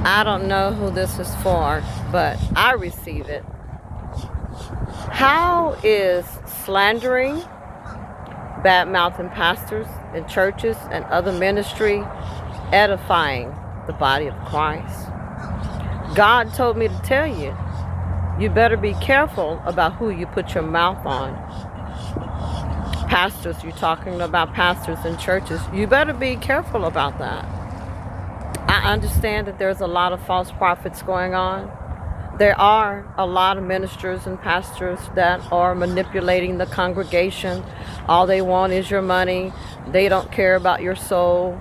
I don't know who this is for, but I receive it. How is slandering, bad mouthing pastors in churches and other ministry edifying the body of Christ? God told me to tell you, you better be careful about who you put your mouth on. Pastors, you're talking about pastors in churches. You better be careful about that. I understand that there's a lot of false prophets going on. There are a lot of ministers and pastors that are manipulating the congregation. All they want is your money. They don't care about your soul.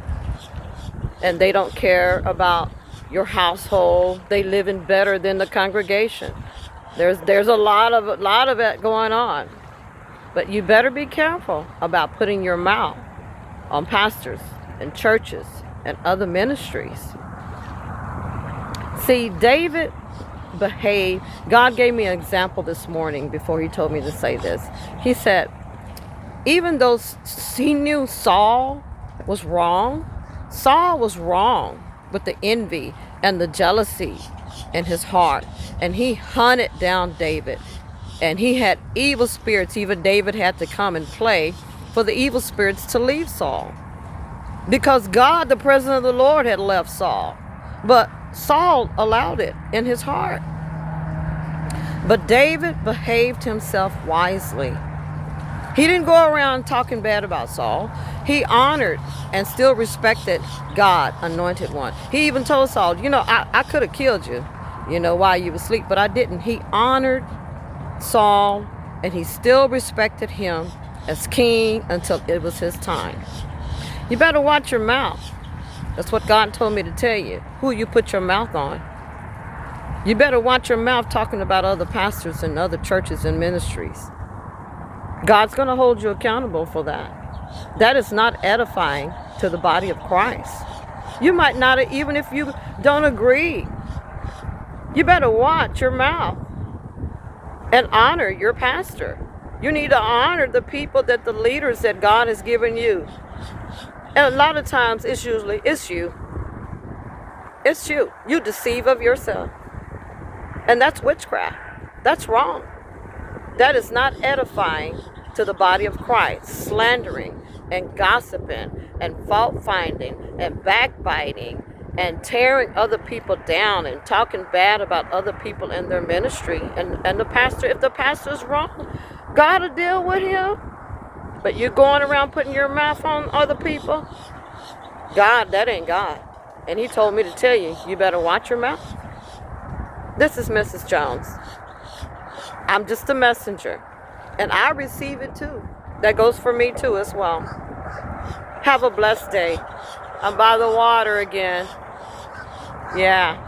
And they don't care about your household. They live in better than the congregation. There's a lot of it going on. But you better be careful about putting your mouth on pastors and churches and other ministries. See, David behaved. God gave me an example this morning before he told me to say this. He said, even though he knew Saul was wrong with the envy and the jealousy in his heart. And he hunted down David. And he had evil spirits. Even David had to come and play for the evil spirits to leave Saul. Because God, the presence of the Lord, had left Saul. But Saul allowed it in his heart. But David behaved himself wisely. He didn't go around talking bad about Saul. He honored and still respected God, anointed one. He even told Saul, I could have killed you, while you were asleep, but I didn't. He honored Saul, and he still respected him as king until it was his time. You better watch your mouth. That's what God told me to tell you, who you put your mouth on. You better watch your mouth talking about other pastors and other churches and ministries. God's going to hold you accountable for that. That is not edifying to the body of Christ. You might not, even if you don't agree, you better watch your mouth and honor your pastor. You need to honor the people, that the leaders that God has given you. And a lot of times it's you. It's you. You deceive of yourself. And that's witchcraft. That's wrong. That is not edifying to the body of Christ. Slandering and gossiping and fault finding and backbiting and tearing other people down and talking bad about other people in their ministry. And the pastor, if the pastor's wrong, God will deal with him. But you're going around putting your mouth on other people? God, that ain't God. And he told me to tell you, you better watch your mouth. This is Mrs. Jones. I'm just a messenger. And I receive it too. That goes for me too as well. Have a blessed day. I'm by the water again. Yeah.